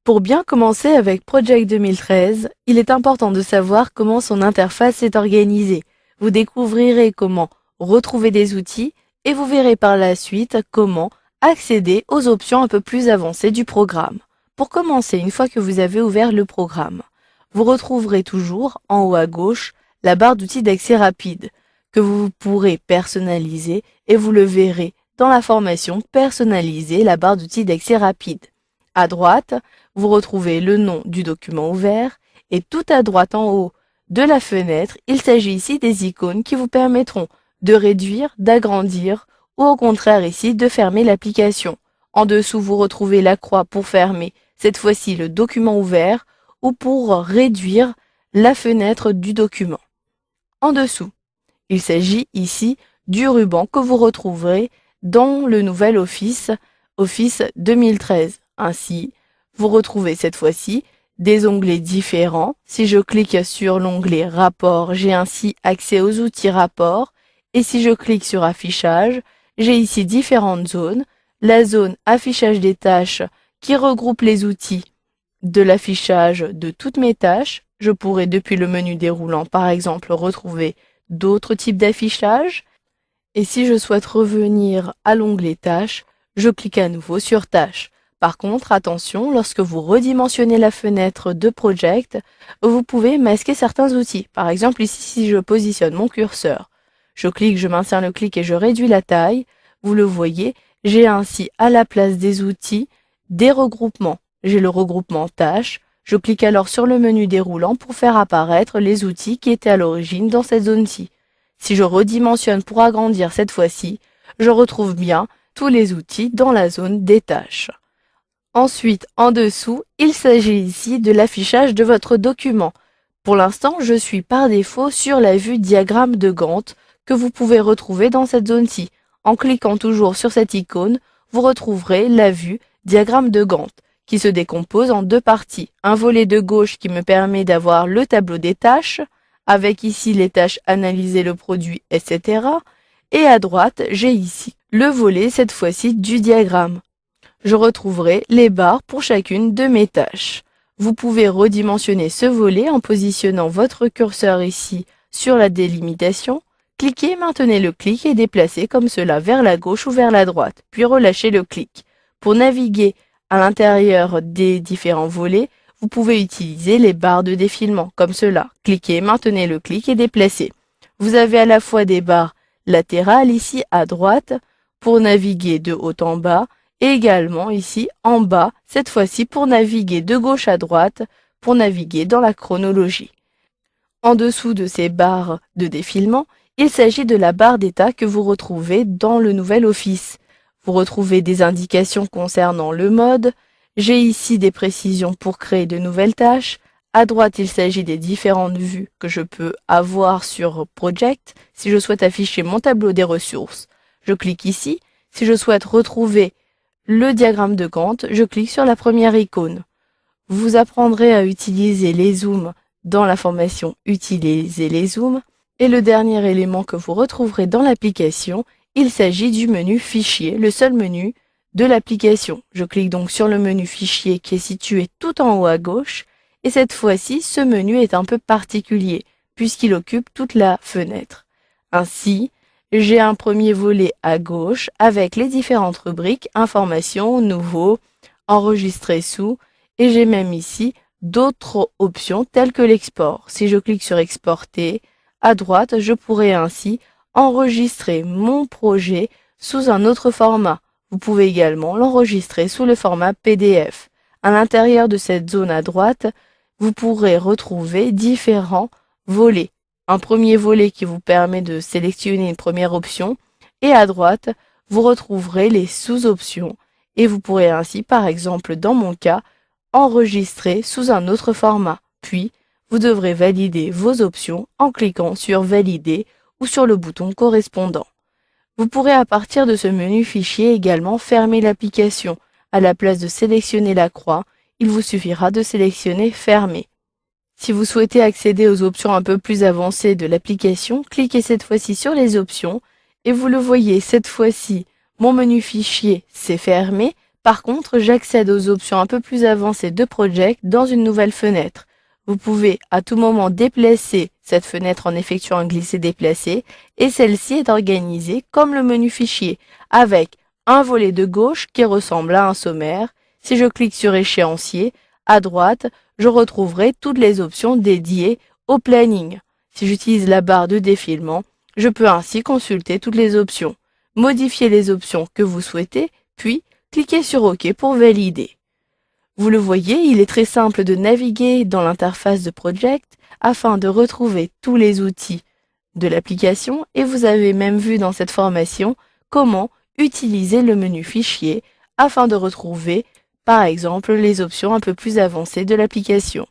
Pour bien commencer avec Project 2013, il est important de savoir comment son interface est organisée. Vous découvrirez comment retrouver des outils et vous verrez par la suite comment accéder aux options un peu plus avancées du programme. Pour commencer, une fois que vous avez ouvert le programme, vous retrouverez toujours en haut à gauche la barre d'outils d'accès rapide que vous pourrez personnaliser et vous le verrez dans la formation Personnaliser la barre d'outils d'accès rapide. À droite, vous retrouvez le nom du document ouvert et tout à droite en haut de la fenêtre, il s'agit ici des icônes qui vous permettront de réduire, d'agrandir ou au contraire ici de fermer l'application. En dessous, vous retrouvez la croix pour fermer cette fois-ci le document ouvert ou pour réduire la fenêtre du document. En dessous, il s'agit ici du ruban que vous retrouverez dans le nouvel Office 2013. Ainsi, vous retrouvez cette fois-ci des onglets différents. Si je clique sur l'onglet Rapport, j'ai ainsi accès aux outils Rapport. Et si je clique sur Affichage, j'ai ici différentes zones. La zone Affichage des tâches qui regroupe les outils de l'affichage de toutes mes tâches. Je pourrais depuis le menu déroulant par exemple retrouver d'autres types d'affichage. Et si je souhaite revenir à l'onglet Tâches, je clique à nouveau sur Tâches. Par contre, attention, lorsque vous redimensionnez la fenêtre de Project, vous pouvez masquer certains outils. Par exemple, ici, si je positionne mon curseur, je clique, je maintiens le clic et je réduis la taille. Vous le voyez, j'ai ainsi à la place des outils des regroupements. J'ai le regroupement Tâches. Je clique alors sur le menu déroulant pour faire apparaître les outils qui étaient à l'origine dans cette zone-ci. Si je redimensionne pour agrandir cette fois-ci, je retrouve bien tous les outils dans la zone des tâches. Ensuite, en dessous, il s'agit ici de l'affichage de votre document. Pour l'instant, je suis par défaut sur la vue diagramme de Gantt que vous pouvez retrouver dans cette zone-ci. En cliquant toujours sur cette icône, vous retrouverez la vue diagramme de Gantt qui se décompose en deux parties. Un volet de gauche qui me permet d'avoir le tableau des tâches, avec ici les tâches analyser le produit, etc. Et à droite, j'ai ici le volet, cette fois-ci, du diagramme. Je retrouverai les barres pour chacune de mes tâches. Vous pouvez redimensionner ce volet en positionnant votre curseur ici sur la délimitation. Cliquez, maintenez le clic et déplacez comme cela vers la gauche ou vers la droite, puis relâchez le clic. Pour naviguer à l'intérieur des différents volets, vous pouvez utiliser les barres de défilement, comme cela. Cliquez, maintenez le clic et déplacez. Vous avez à la fois des barres latérales ici à droite pour naviguer de haut en bas et également ici en bas, cette fois-ci pour naviguer de gauche à droite, pour naviguer dans la chronologie. En dessous de ces barres de défilement, il s'agit de la barre d'état que vous retrouvez dans le nouvel Office. Vous retrouvez des indications concernant le mode. J'ai ici des précisions pour créer de nouvelles tâches. À droite, il s'agit des différentes vues que je peux avoir sur Project. Si je souhaite afficher mon tableau des ressources, je clique ici. Si je souhaite retrouver le diagramme de Gantt, je clique sur la première icône. Vous apprendrez à utiliser les zooms dans la formation Utiliser les zooms. Et le dernier élément que vous retrouverez dans l'application, il s'agit du menu Fichier, le seul menu de l'application. Je clique donc sur le menu Fichier qui est situé tout en haut à gauche. Et cette fois-ci, ce menu est un peu particulier puisqu'il occupe toute la fenêtre. Ainsi, j'ai un premier volet à gauche avec les différentes rubriques Informations, Nouveau, Enregistrer sous, et j'ai même ici d'autres options telles que l'export. Si je clique sur Exporter, à droite, je pourrais ainsi enregistrer mon projet sous un autre format. Vous pouvez également l'enregistrer sous le format PDF. À l'intérieur de cette zone à droite, vous pourrez retrouver différents volets. Un premier volet qui vous permet de sélectionner une première option et à droite, vous retrouverez les sous-options et vous pourrez ainsi, par exemple dans mon cas, enregistrer sous un autre format. Puis, vous devrez valider vos options en cliquant sur Valider ou sur le bouton correspondant. Vous pourrez à partir de ce menu Fichier également fermer l'application. À la place de sélectionner la croix, il vous suffira de sélectionner Fermer. Si vous souhaitez accéder aux options un peu plus avancées de l'application, cliquez cette fois-ci sur les options et vous le voyez cette fois-ci, mon menu Fichier s'est fermé. Par contre, j'accède aux options un peu plus avancées de Project dans une nouvelle fenêtre. Vous pouvez à tout moment déplacer cette fenêtre en effectuant un glisser-déplacer et celle-ci est organisée comme le menu fichier avec un volet de gauche qui ressemble à un sommaire. Si je clique sur échéancier, à droite, je retrouverai toutes les options dédiées au planning. Si j'utilise la barre de défilement, je peux ainsi consulter toutes les options, modifier les options que vous souhaitez, puis cliquez sur OK pour valider. Vous le voyez, il est très simple de naviguer dans l'interface de Project afin de retrouver tous les outils de l'application et vous avez même vu dans cette formation comment utiliser le menu fichier afin de retrouver par exemple les options un peu plus avancées de l'application.